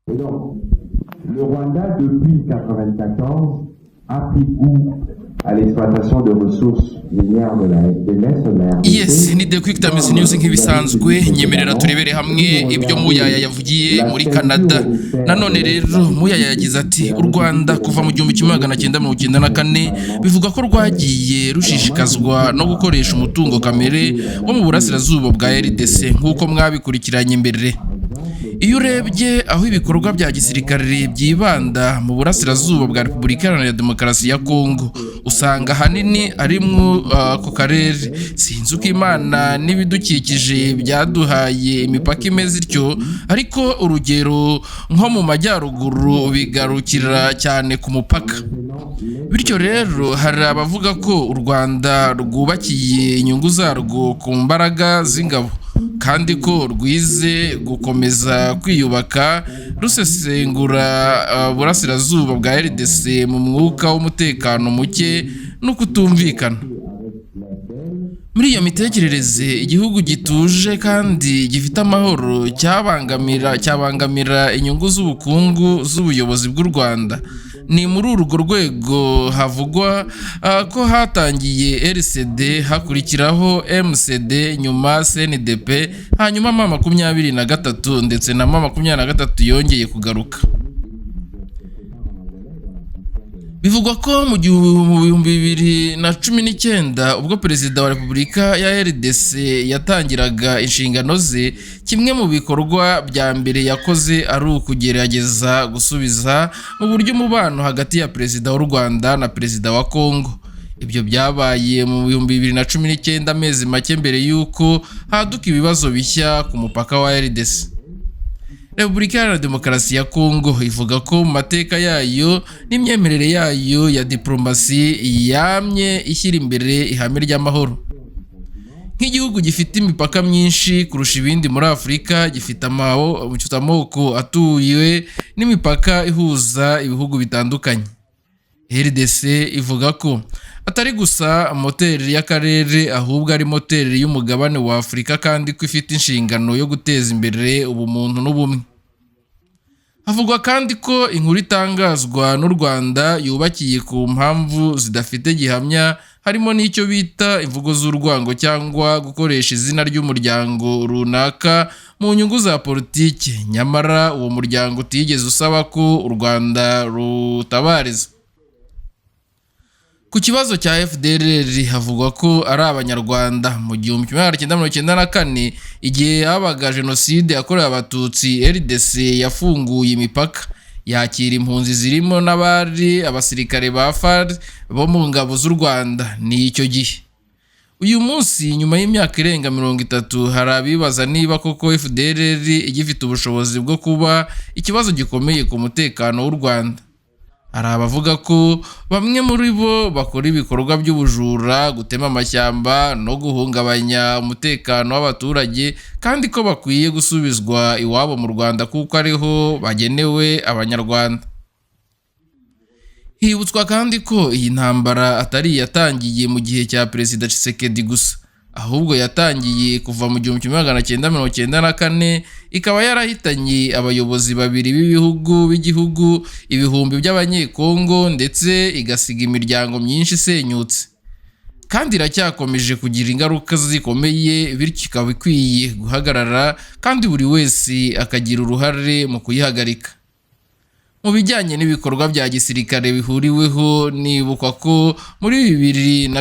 Et donc, le Rwanda, depuis 1994, a pris goût à l'exploitation de ressources minières de l'Est de la Yes, RDC. ni The Quick Times News nk'ibisanzwe nyemerera turebere hamwe ibyo Muyaya yavugiye muri Canada. Nanone rero Muyaya yagize ati u Rwanda kuva mu 1994 bivuga ko rwagiye rushishikazwa no gukoresha umutungo kamere wo mu burasirazuba bwa RDC nk'uko mwabikurikiranye mbere. Iyo urebye aho ibikorwa bya gisirikare byibanda mu burasirazuba bwa Repubulika Iharanira Demokarasi ya Kongo, usanga hanini ari mu ako karere. Sinzi uko Imana n'ibidukikije byaduhaye imipaka imeze ityo, ariko urugero nko mu majyaruguru bigarukira cyane ku mupaka. Bityo rero hari abavuga ko u Rwanda rwubakiye inyungu zarwo ku mbaraga z'ingabo, kandi ko rwize gukomeza kwiyubaka rusesengura burasirazuba bwa RDC mu mwuka w'umutekano muke no kutumvikana. Muri iyo mitekerereze, igihugu gituje kandi gifite amahoro cyabangamira inyungu z'ubukungu z'ubuyobozi bw'u Rwanda. Ni muri urwo rwego havugwa ko hatangiye RCD, hakurikiraho MCD, nyuma CNDP, hanyuma M23 ndetse na M23 yongeye kugaruka. Bivugwa ko mu 2019 ubwo perezida wa Repubulika ya RDC yatangiraga inshingano ze, kimwe mu bikorwa bya mbere yakoze ari ukugerageza gusubiza mu buryo umubano hagati ya perezida w'u Rwanda na perezida wa Kongo. Ibyo byabaye mu 2019, amezi make mbere y'uko haduka ibibazo bishya ku mupaka wa RDC. Repubulika Iharanira Demokarasi ya Kongo ivuga ko mu mateka yayo n'imyemerere yayo ya diplomasi yamye ishyira imbere ihame ry'amahoro. Nk'igihugu gifite imipaka myinshi kurusha ibindi muri Afurika, gifite amoko atuye n'imipaka ihuza ibihugu bitandukanye. RDC ivuga ko atari gusa moteri y'akarere, ahubwo ari moteri y'umugabane wa Afurika, kandi ko ifite inshingano yo guteza imbere ubumuntu n'ubumwe. Havugwa kandi ko inkuru itangazwa n'u Rwanda yubakiye ku mpamvu zidafite gihamya, harimo n'icyo bita imvugo z'urwango cyangwa gukoresha izina ry'umuryango runaka mu nyungu za politiki, nyamara uwo muryango utigeze usaba ko u Rwanda rutabariza. Ku kibazo cya FDLR havugwa ko ari Abanyarwanda mu 1994, igihe habaga jenoside yakorewe Abatutsi, RDC yafunguye imipaka, yakira impunzi zirimo n'abari abasirikare ba FARD bo mu ngabo z'u Rwanda. Ni icyo gihe. Uyu munsi nyuma y'imyaka irenga 30, hari abibaza niba koko FDLR igifite ubushobozi bwo kuba ikibazo gikomeye ku mutekano w'u Rwanda. Hari abavuga ko bamwe muri bo bakora ibikorwa by'ubujura, gutema amashyamba no guhungabanya umutekano w'abaturage, kandi ko bakwiye gusubizwa iwabo mu Rwanda kuko ariho bagenewe Abanyarwanda. Hibutswa kandi ko iyi ntambara atari yatangiye mu gihe cya Perezida Tshisekedi gusa, ahubwo yatangiye kuva mu 1994, ikaba yarahitanye abayobozi babiri b'igihugu, ibihumbi by'Abanyekongo, ndetse igasiga imiryango myinshi isenyutse, kandi iracyakomeje kugira ingaruka zikomeye, bityo ikaba ikwiye guhagarara kandi buri wese akagira uruhare mu kuyihagarika. Mu bijyanye n'ibikorwa bya gisirikare bihuriweho, nibukwa ko muri 2010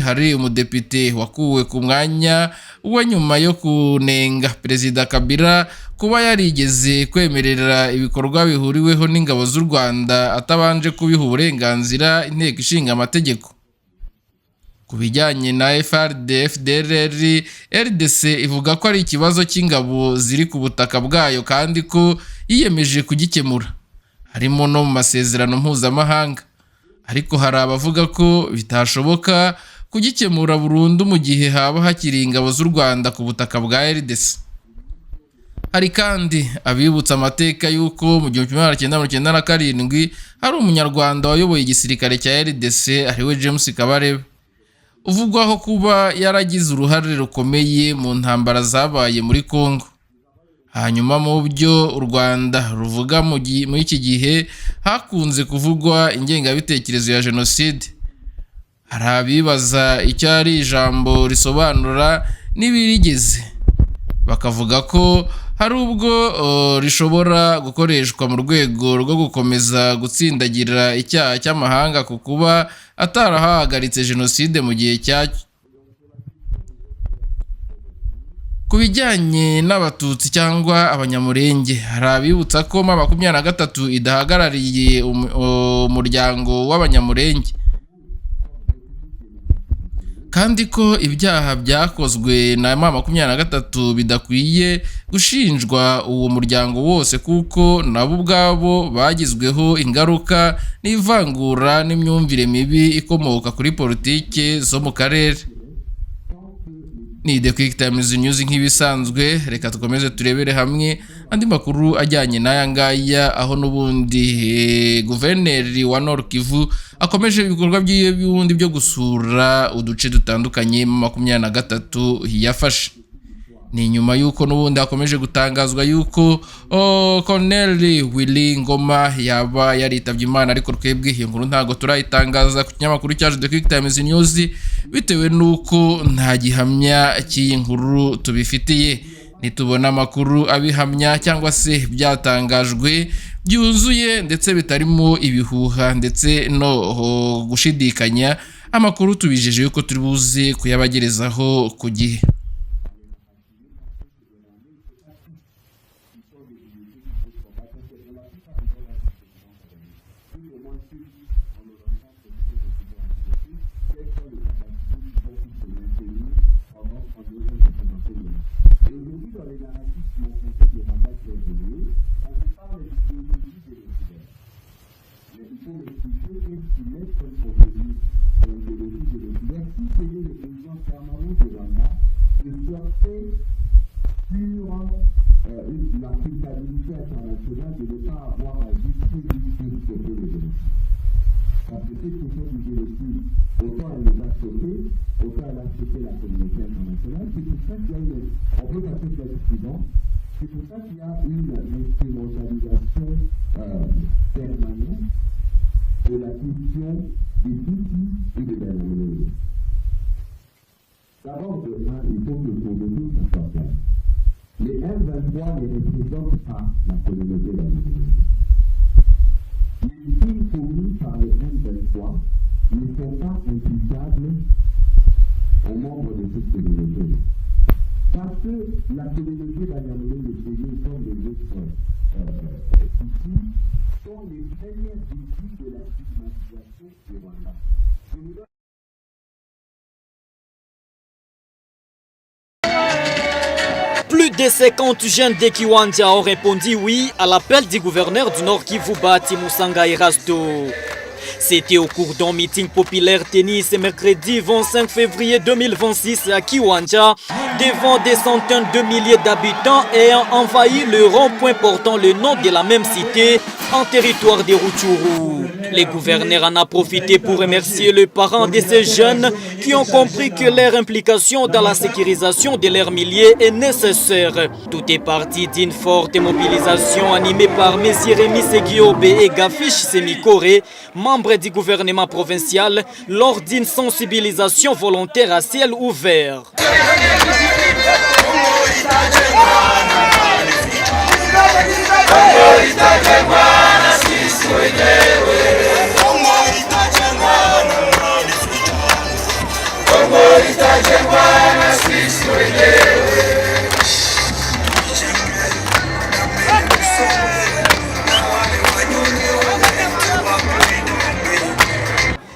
hari umudepite wakuwe ku mwanya we nyuma yo kunenga Perezida Kabila kuba yarigeze kwemerera ibikorwa bihuriweho n'ingabo z'u Rwanda atabanje kubiha uburenganzira Inteko Ishinga Amategeko. Ku bijyanye na FDLR, RDC ivuga ko ari ikibazo cy'ingabo ziri ku butaka bwayo, kandi ko yiyemeje kugikemura, harimo no mu masezerano mpuzamahanga. Ariko hari abavuga ko bitashoboka kugikemura burundu mu gihe haba hakiri ingabo z'u Rwanda ku butaka bwa RDC. Hari kandi abibutsa amateka y'uko mu 1997 hari umunyarwanda wayoboye igisirikare cya RDC, ariwe James Kabarebe, uvugwaho kuba yaragize uruhare rukomeye mu ntambara zabaye muri Kongo. Hanyuma mu byo u Rwanda ruvuga muri iki gihe hakunze kuvugwa ingengabitekerezo ya jenoside. Hari abibaza icyo ari ijambo risobanura n'ibirigeze, bakavuga ko hari ubwo rishobora gukoreshwa mu rwego rwo gukomeza gutsindagira icyaha cy'amahanga ku kuba atarahagaritse jenoside mu gihe cyacyo. Ku bijyanye n'abatutsi cyangwa abanyamurenge, hari abibutsa ko M23 idahagarariye umuryango w'abanyamurenge, kandi ko ibyaha byakozwe na M23 bidakwiye gushinjwa uwo muryango wose kuko nabo ubwabo bagizweho ingaruka n'ivangura n'imyumvire mibi ikomoka kuri politike zo mu karere. Ni The Quick Times News nk'ibisanzwe, reka tukomeze turebere hamwe andi makuru ajyanye n'aya ngaya, aho n'ubundi guverineri wa Nord Kivu akomeje ibikorwa by'ubundi byo gusura uduce dutandukanye M23 yafashe. Ni nyuma yuko n'ubundi akomeje gutangazwa yuko Colonel Willy Ngoma yaba yaritabye Imana, ariko twebwe iyo nkuru ntago turayitangaza ku kinyamakuru cyacu The Quick Times News bitewe nuko nta gihamya cy'iyi nkuru tubifitiye. Nitubona amakuru abihamya cyangwa se byatangajwe byuzuye ndetse bitarimo ibihuha ndetse no gushidikanya, amakuru tubijeje yuko turi buze kuyabagerezaho ku gihe. La culpabilité internationale de ne pas avoir agi plus vite sur le génocide. Parce que cette question du génocide, autant elle nous a choqués, autant elle a choqué la communauté internationale. C'est pour ça qu'il y a on peut passer sur le suivant, c'est pour ça qu'il y a une instrumentalisation permanente de la question des outils et des valeurs. D'abord, il faut que le contenu soit clair. Les M23 ne représentent pas la communauté d'Amérique. Les crimes commis par les M23 ne sont pas imputables aux membres de cette communauté. Parce que la communauté d'Amérique de Pays, comme les autres ici, sont les premières victimes de la stigmatisation du Rwanda. Plus de 50 jeunes de Kiwanja ont répondu oui à l'appel du gouverneur du Nord Kivu Bahati Musanga Erasto. C'était au cours d'un meeting populaire tenu ce mercredi 25 février 2026 à Kiwanja, devant des centaines de milliers d'habitants ayant envahi le rond-point portant le nom de la même cité en territoire de Rutshuru. Le gouverneur en a profité pour remercier les parents de ces jeunes qui ont compris que leur implication dans la sécurisation de leur milieu est nécessaire. Tout est parti d'une forte mobilisation animée par M. Rémi Segiobe et Gafish Semikore, membres du gouvernement provincial, lors d'une sensibilisation volontaire à ciel ouvert.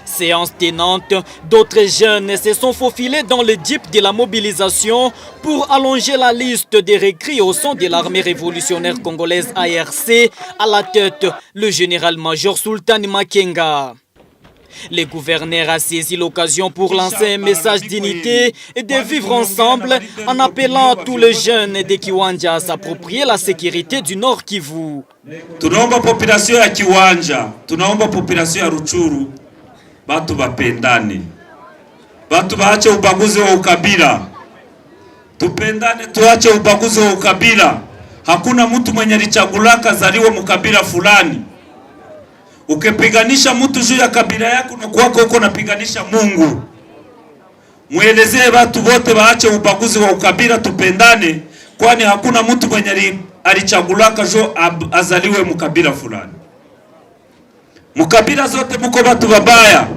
Séance tenante, d'autres jeunes se sont faufilés dans le jeep de la mobilisation pour allonger la liste des recrues au sein de l'armée révolutionnaire congolaise ARC, à la tête le général-major Sultan Makenga. Le gouverneur a saisi l'occasion pour lancer un message d'unité et de vivre ensemble en appelant tous les jeunes de Kiwanja à s'approprier la sécurité du Nord Kivu. Tunaomba population ya Kiwanja, tunaomba population ya Rutshuru, batu bapendane, batu baache ubaguzi wa ukabila, tupendane, tuache ubaguzi wa ukabila. hakuna mtu mwenye alichagulaka zaliwe mkabila fulani. Ukipiganisha mtu juu ya kabila yako na kwako uko napiganisha Mungu. Muelezee watu wote waache ubaguzi wa ukabila, tupendane, kwani hakuna mtu mwenye alichagulaka juu azaliwe mkabila fulani. Mukabila zote muko watu babaya.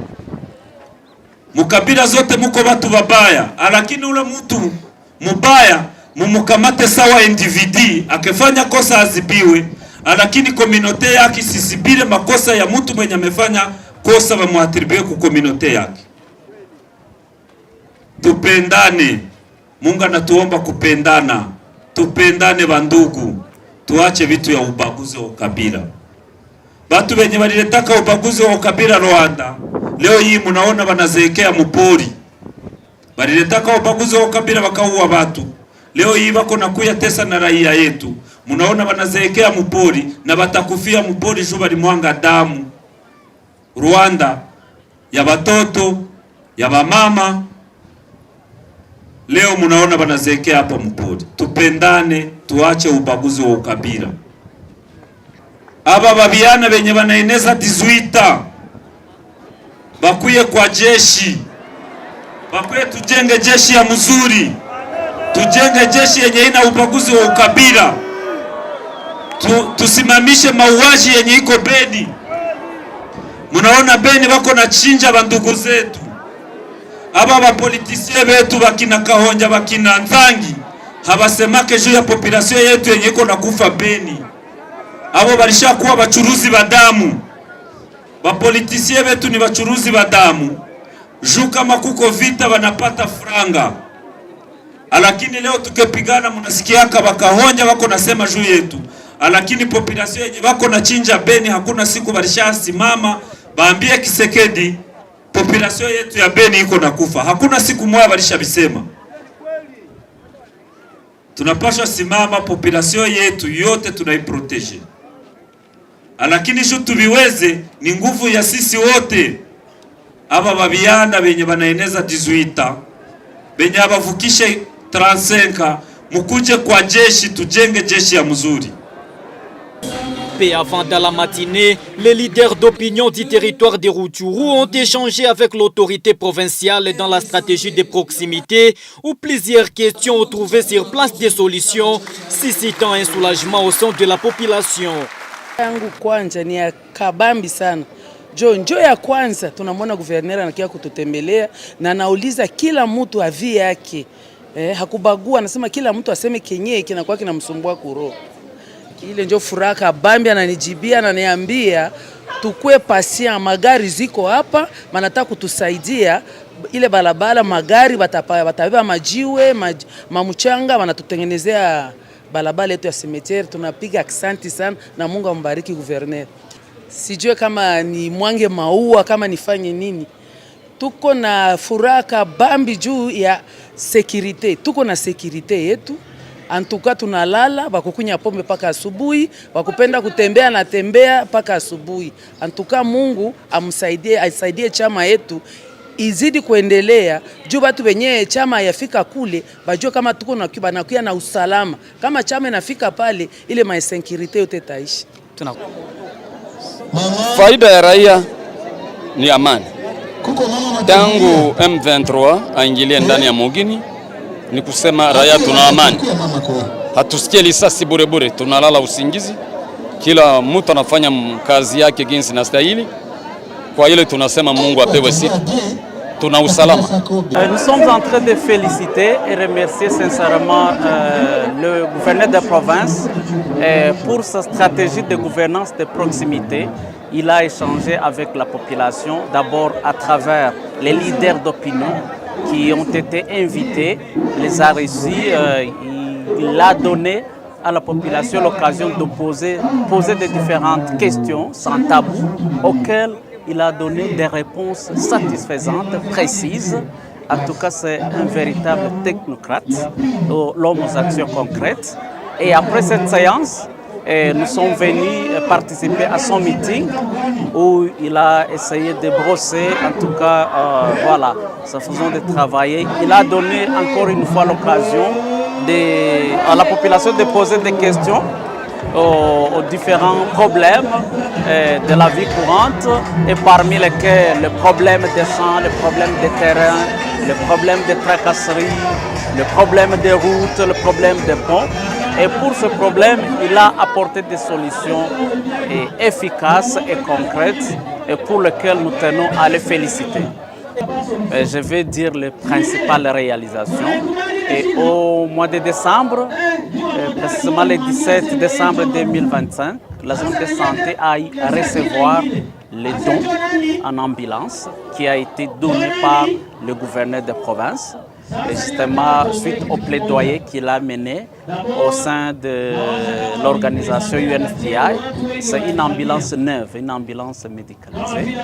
Mukabila zote muko watu babaya, lakini ule mtu mubaya mumukamate sawa individu, akifanya kosa azibiwe, lakini kominote yake sisibire makosa ya mtu mwenye amefanya kosa bamuatribuye ku kominote yake. Tupendane. Mungu anatuomba kupendana. Tupendane bandugu. Tuache vitu ya ubaguzi wa ukabila. Batu benye baliletaka ubaguzi wa ukabila Rwanda, leo hii munaona banazeekea mupori. Baliletaka ubaguzi wa ukabila bakaua watu. Leo hii bako nakuya tesa na raia yetu. Munaona banazeekea mupori na batakufia mupori juu balimwanga damu. Rwanda ya batoto, ya bamama. Leo munaona banazeekea hapa mupori. Tupendane, tuache ubaguzi wa ukabila. Aba babiana benye banaeneza 18 bakuye kwa jeshi. Bakuye tujenge jeshi ya mzuri. Tujenge jeshi yenye ina ubaguzi wa ukabila. Tusimamishe mauaji yenye iko Beni. Munaona Beni bako na chinja bandugu zetu. Aba bapolitisie betu bakina Kahonja bakina Nzangi habasemake juu ya population yetu yenye iko na kufa Beni. Abo balisha kuwa bachuruzi ba damu. Bapolitisie betu ni bachuruzi ba damu. Juu kama kuko vita wanapata franga. Lakini leo tukipigana mnasikiaka Bakahonja wako nasema juu yetu. Lakini population yenye wako na chinja Beni hakuna siku balisha simama baambie Kisekedi population yetu ya Beni iko na kufa. Hakuna siku moja balisha bisema. Tunapaswa simama, population yetu yote tunaiprotege. Lakini juu tubiweze ni nguvu ya sisi wote. Aba babiana benye banaeneza 18 benye abavukishe 35 mukuje kwa jeshi, tujenge jeshi ya mzuri. Et avant dans la matinée, les leaders d'opinion du territoire de Rutshuru ont échangé avec l'autorité provinciale dans la stratégie de proximité où plusieurs questions ont trouvé sur place des solutions, suscitant un soulagement au sein de la population. Yangu kwanza ni ya kabambi sana. Njo ya kwanza tunamwona guverner anakia kututembelea na nauliza kila mtu avi yake. Hakubagua, anasema kila mtu aseme kenye kinakuwa kinamsumbua kuro. Ile njo furaha kabambi, ananijibia na ananiambia tukue patient, magari ziko hapa, manataka kutusaidia ile balabala, magari batabeba majiwe, mamuchanga, wanatutengenezea balabala yetu ya cimetière. Tunapiga asante sana na Mungu ambariki guverner. Sijue kama ni mwange maua kama nifanye nini. Tuko na furaha kabambi juu ya security. Tuko na security yetu. Antuka tunalala, bakukunya pombe paka asubuhi, bakupenda kutembea na tembea paka asubuhi. Antuka Mungu aisaidie chama yetu izidi kuendelea. Juu batu benye chama yafika kule, bajua kama tuko nakuya na usalama. Kama chama inafika pale, ile ma-security yote taishi. Faida ya raia ni amani. Tangu M23 aingilie ndani ya mugini, ni kusema raia tuna amani. Hatusikie lisasi bure bure, tunalala usingizi. Kila mtu anafanya kazi yake jinsi inastahili. Kwa ile tunasema Mungu apewe sifa. Tuna usalama. Nous sommes en train de féliciter et remercier sincèrement le gouverneur de province pour sa stratégie de gouvernance de proximité. Il a échangé avec la population, d'abord à travers les leaders d'opinion qui ont été invités, les a reçus. Il a donné à la population l'occasion de poser des différentes questions sans tabou auxquelles il a donné des réponses satisfaisantes, précises. En tout cas, c'est un véritable technocrate, l'homme aux actions concrètes. Et après cette séance, nous sommes venus participer à son meeting où il a essayé de brosser, en tout cas, voilà, sa façon de travailler. Il a donné encore une fois l'occasion à la population de poser des questions aux différents problèmes de la vie courante, et parmi lesquels le problème des champs, le problème des terrains, le problème des tracasseries, le problème des routes, le problème des ponts. Et pour ce problème, il a apporté des solutions efficaces et concrètes, et pour lesquelles nous tenons à le féliciter. Je vais dire les principales réalisations. Et au mois de décembre, précisément le 17 décembre 2025, la zone de santé a eu à recevoir les dons en ambulance qui a été donné par le gouverneur de province. Et justement, suite au plaidoyer qu'il a mené au sein de l'organisation UNFPI, c'est une ambulance neuve, une ambulance médicalisée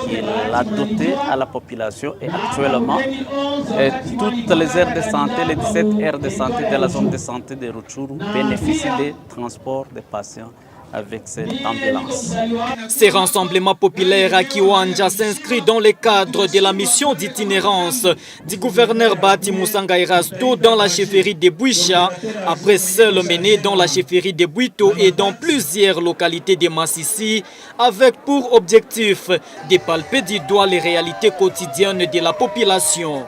qui l'a dotée à la population. Et actuellement, toutes les aires de santé, les 17 aires de santé de la zone de santé de Rutshuru bénéficient des transports des patients avec cette ambulance. Ces rassemblements populaires à Kiwanja s'inscrivent dans le cadre de la mission d'itinérance du gouverneur Bahati Musanga Erasto dans la chefferie de Bouicha, après celle menée dans la chefferie de Bouito et dans plusieurs localités de Massissi, avec pour objectif de palper du doigt les réalités quotidiennes de la population.